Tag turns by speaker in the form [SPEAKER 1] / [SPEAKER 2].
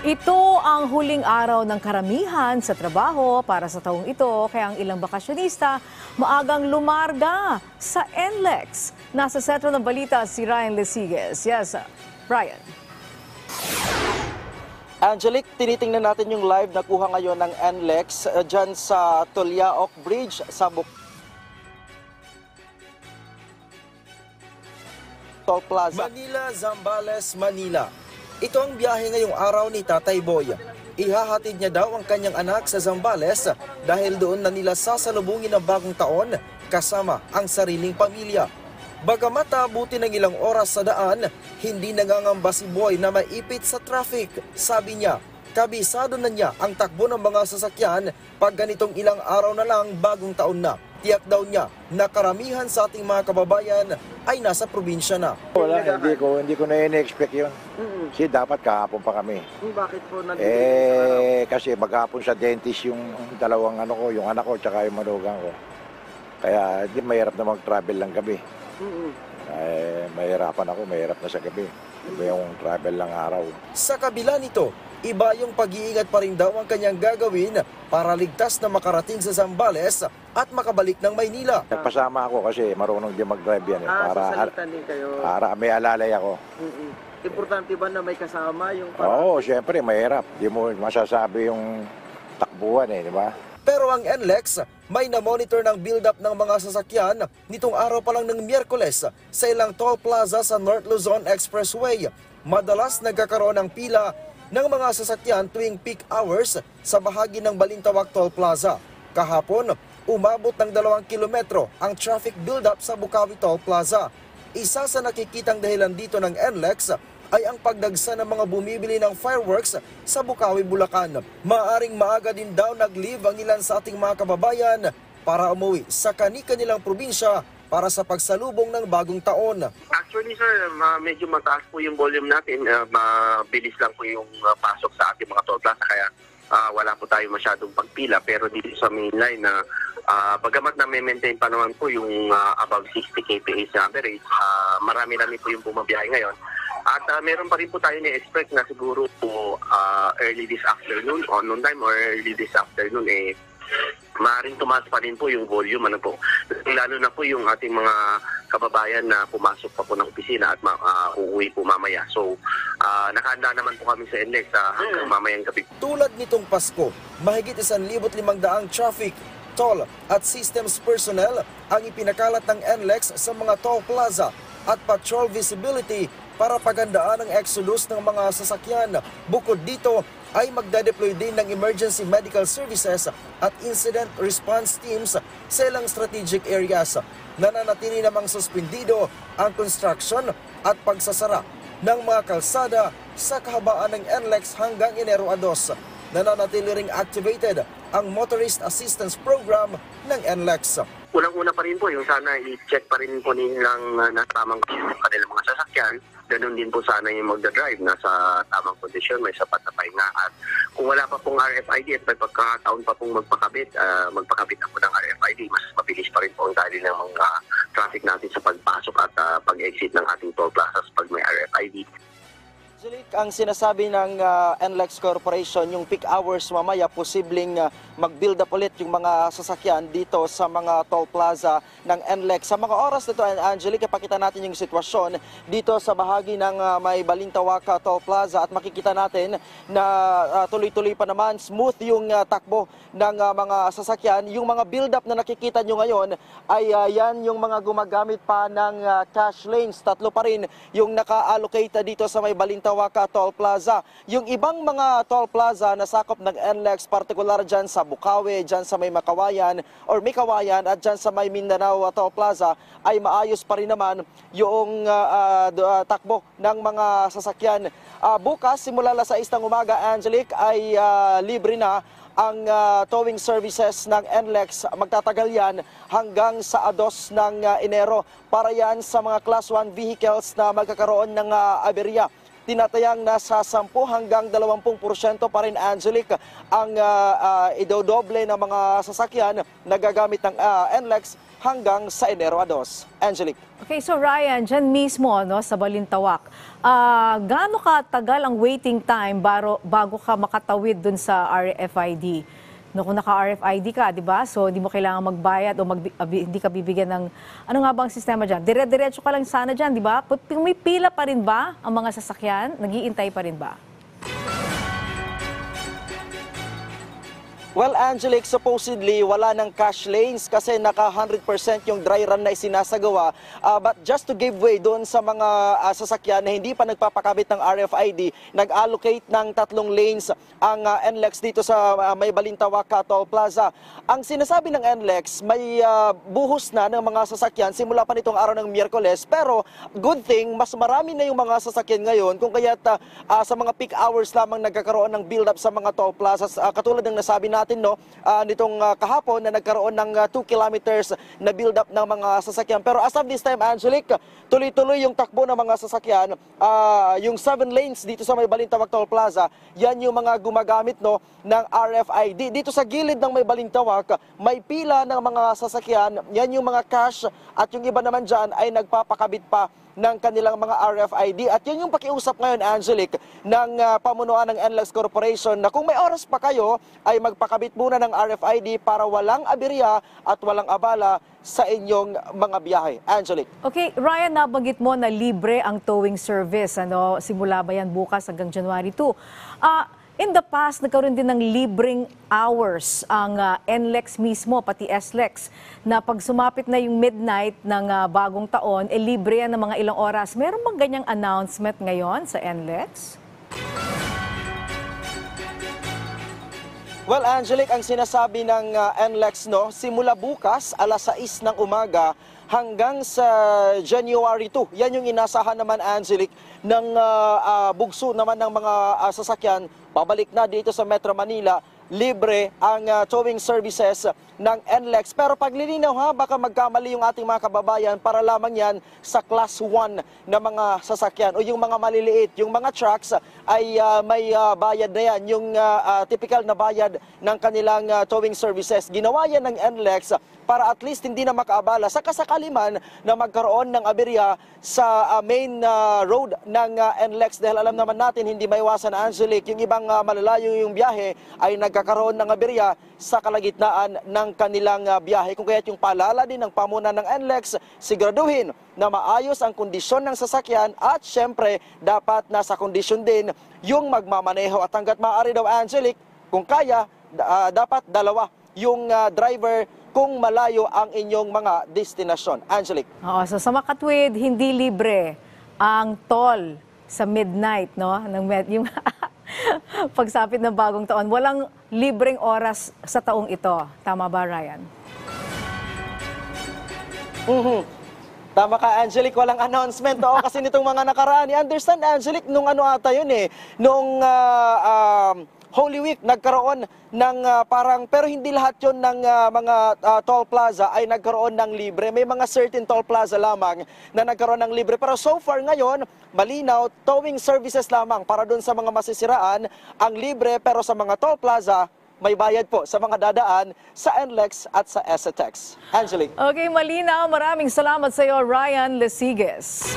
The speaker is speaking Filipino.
[SPEAKER 1] Ito ang huling araw ng karamihan sa trabaho para sa taong ito, kaya ang ilang bakasyonista maagang lumarga sa NLEX. Nasa sentro ng balita si Ryan Lesigues. Yes, Brian.
[SPEAKER 2] Angelique, tinitingnan natin yung live na kuha ngayon ng NLEX dyan sa Tulyaok Bridge sa Toll Plaza.
[SPEAKER 3] Manila, Zambales, Manila. Ito ang biyahe ngayong araw ni Tatay Boy. Ihahatid niya daw ang kanyang anak sa Zambales dahil doon na nila sasalubungin ang bagong taon kasama ang sariling pamilya. Bagamat abuti ng ilang oras sa daan, hindi nangangamba si Boy na maipit sa traffic. Sabi niya, kabisado na niya ang takbo ng mga sasakyan pag ganitong ilang araw na lang bagong taon na. Tiyak daw niya na karamihan sa ating mga kababayan ay nasa probinsya na.
[SPEAKER 4] Wala, hindi ko na in-expect yun. Kasi dapat kahapon pa kami.
[SPEAKER 2] Bakit po
[SPEAKER 4] Kasi maghapon sa dentist yung dalawang yung anak ko tsaka yung manugang ko. Kaya hindi mahirap na mag-travel lang gabi. Mahirapan ako, mahirap na sa gabi. Iba yung travel lang araw.
[SPEAKER 3] Sa kabila nito, iba yung pag-iingat pa rin daw ang kanyang gagawin para ligtas na makarating sa Zambales at makabalik ng Maynila.
[SPEAKER 4] Nagpasama ako kasi marunong din mag-drive yan. Para may alalay ako.
[SPEAKER 2] Importante ba na may kasama yung
[SPEAKER 4] Oo, syempre mahirap. Di mo masasabi yung takbuhan di ba?
[SPEAKER 3] Pero ang NLEX may na-monitor ng build-up ng mga sasakyan nitong araw pa lang ng Miyerkules sa ilang toll plaza sa North Luzon Expressway. Madalas nagkakaroon ng pila ng mga sasakyan tuwing peak hours sa bahagi ng Balintawak Toll Plaza. Kahapon, umabot ng 2 kilometro ang traffic build-up sa Bukawi Toll Plaza. Isa sa nakikitang dahilan dito ng NLEX ay ang pagdagsa ng mga bumibili ng fireworks sa Bukawi, Bulacan. Maaring maaga din daw nag-leave ang ilan sa ating mga kababayan para umuwi sa kani-kanilang probinsya para sa pagsalubong ng bagong taon.
[SPEAKER 5] Actually sir, medyo mataas po yung volume natin. Mabilis lang po yung pasok sa ating mga toll plaza kaya wala po tayo masyadong pagpila. Pero dito sa mainline na bagamat na may maintain pa naman po yung above 60 kph na average, marami-rami po yung bumabiyahe ngayon. At meron pa rin po tayo na-expect na siguro po early this afternoon, on noon time or early this afternoon, maaaring tumaas pa rin po yung volume. Lalo na po yung ating mga kababayan na pumasok pa po ng opisina at uuwi po mamaya. So, nakahanda naman po kami sa NLEX hanggang mamayang gabi.
[SPEAKER 3] Tulad nitong Pasko, mahigit 1,500 traffic, toll at systems personnel ang ipinakalat ng NLEX sa mga toll plaza at patrol visibility para paghandaan ang exodus ng mga sasakyan. Bukod dito ay magdadeploy din ng emergency medical services at incident response teams sa ilang strategic areas. Nananatili namang suspendido ang construction at pagsasara ng mga kalsada sa kahabaan ng NLEX hanggang Enero 2. Nananatili ring activated ang Motorist Assistance Program ng NLEX.
[SPEAKER 5] Unang-una pa rin po yung sana i-check pa rin po nilang tamang kanilang mga sasakyan. Ganun din po sana yung magdadrive na sa tamang kondisyon, may sapat na pahinga. At kung wala pa pong RFID at may pagkakataon pa pong magpakabit na po ng RFID, mas mabilis pa rin po ang dali ng mga traffic natin sa pagpasok at pag-exit ng ating toll plazas pag may RFID.
[SPEAKER 2] Ang sinasabi ng NLEX Corporation, yung peak hours mamaya, posibleng mag-build up ulit yung mga sasakyan dito sa mga toll plaza ng NLEX. Sa mga oras nito, Angelique, ipakita natin yung sitwasyon dito sa bahagi ng may Balintawak Toll Plaza at makikita natin na tuloy-tuloy pa naman, smooth yung takbo ng mga sasakyan. Yung mga build up na nakikita nyo ngayon ay yan yung mga gumagamit pa ng cash lanes. 3 pa rin yung naka-allocate dito sa may Balintawak Toll Plaza. Yung ibang mga toll plaza na sakop ng NLEX, partikular dyan sa Bukawi, dyan sa may Makawayan at dyan sa may Mindanao Toll Plaza, ay maayos pa rin naman yung takbo ng mga sasakyan. Bukas, simula alas 6 ng umaga, Angelique, ay libre na ang towing services ng NLEX. Magtatagal yan hanggang sa 2 ng Enero para yan sa mga Class 1 vehicles na magkakaroon ng aberya. Tinatayang nasa 10 hanggang 20% pa rin, Angelique, ang idodoble ng mga sasakyan na gagamit ng NLEX hanggang sa Enero 2. Angelique.
[SPEAKER 1] Okay, so Ryan, dyan mismo no, sa Balintawak, gaano katagal ang waiting time bago ka makatawid dun sa RFID? No, kung naka-RFID ka, di ba? So, hindi mo kailangan magbayad o hindi ka bibigyan ng, ano nga ba ang sistema dyan? Dire-diretso ka lang sana dyan, di ba? May pila pa rin ba ang mga sasakyan? Nag-iintay pa rin ba?
[SPEAKER 2] Well, Angelique, supposedly wala ng cash lanes kasi naka 100% yung dry run na isinasagawa. But just to give way doon sa mga sasakyan na hindi pa nagpapakabit ng RFID, nag-allocate ng 3 lanes ang NLEX dito sa may Balintawak Toll Plaza. Ang sinasabi ng NLEX, may buhos na ng mga sasakyan simula pa nitong araw ng Miyerkules. Pero good thing, mas marami na yung mga sasakyan ngayon kung kaya't sa mga peak hours lamang nagkakaroon ng build-up sa mga toll plazas. Katulad ng nasabi natin nitong kahapon na nagkaroon ng 2 kilometers na build-up ng mga sasakyan. Pero as of this time, Angelique, tuloy-tuloy yung takbo ng mga sasakyan. Yung 7 lanes dito sa may Balintawak Toll Plaza, yan yung mga gumagamit ng RFID. Dito sa gilid ng may Balintawak, may pila ng mga sasakyan. Yan yung mga cash at yung iba naman dyan ay nagpapakabit pa ng kanilang mga RFID. At yun yung pakiusap ngayon, Angelique, ng pamunuan ng NLEX Corporation na kung may oras pa kayo, ay magpakabit muna ng RFID para walang aberya at walang abala sa inyong mga biyahe. Angelique.
[SPEAKER 1] Okay, Ryan, nabanggit mo na libre ang towing service. Simula ba yan bukas hanggang January 2? In the past, nagkaroon din ng libreng hours ang NLEX mismo, pati SLEX, na pag sumapit na yung midnight ng bagong taon, libre yan ng mga ilang oras. Meron bang ganyang announcement ngayon sa NLEX?
[SPEAKER 2] Well, Angelique, ang sinasabi ng NLEX, simula bukas, alas 6 ng umaga, hanggang sa January 2. Yan yung inasahan naman, Angelique, ng bugso naman ng mga sasakyan. Pabalik na dito sa Metro Manila, libre ang towing services ng NLEX. Pero paglilinaw ha, baka magkamali yung ating mga kababayan para lamang yan sa class 1 na mga sasakyan o yung mga maliliit. Yung mga trucks ay may bayad na yan, yung typical na bayad ng kanilang towing services. Ginawa yan ng NLEX para at least hindi na makaabala sa kasakali man na magkaroon ng aberya sa main road ng NLEX. Dahil alam naman natin, hindi maiwasan, Angelique, yung ibang malalayo yung biyahe ay nagkakaroon ng aberya sa kalagitnaan ng kanilang biyahe. Kung kaya't yung paalala din ng pamunan ng NLEX, siguraduhin na maayos ang kondisyon ng sasakyan at syempre dapat nasa kondisyon din yung magmamaneho. At hanggat maaari daw, Angelique, kung kaya, dapat dalawa yung driver kung malayo ang inyong mga destinasyon. Angelique.
[SPEAKER 1] Oo, so sa Makatwid, hindi libre ang toll sa midnight, no? Yung pagsapit ng bagong taon. Walang libreng oras sa taong ito. Tama ba, Ryan?
[SPEAKER 2] Tama ka, Angelique, walang announcement. Oo, kasi nitong mga nakaraan. I-understand, Angelique, nung ano ata yun nung Holy Week, nagkaroon ng parang, pero hindi lahat yun ng mga toll plaza ay nagkaroon ng libre. May mga certain toll plaza lamang na nagkaroon ng libre. Pero so far ngayon, malinaw, towing services lamang para dun sa mga masisiraan ang libre, pero sa mga toll plaza, may bayad po sa mga dadaan sa NLEX at sa SETEX. Angelique.
[SPEAKER 1] Okay, malinaw. Maraming salamat sa iyo, Ryan Lesigues.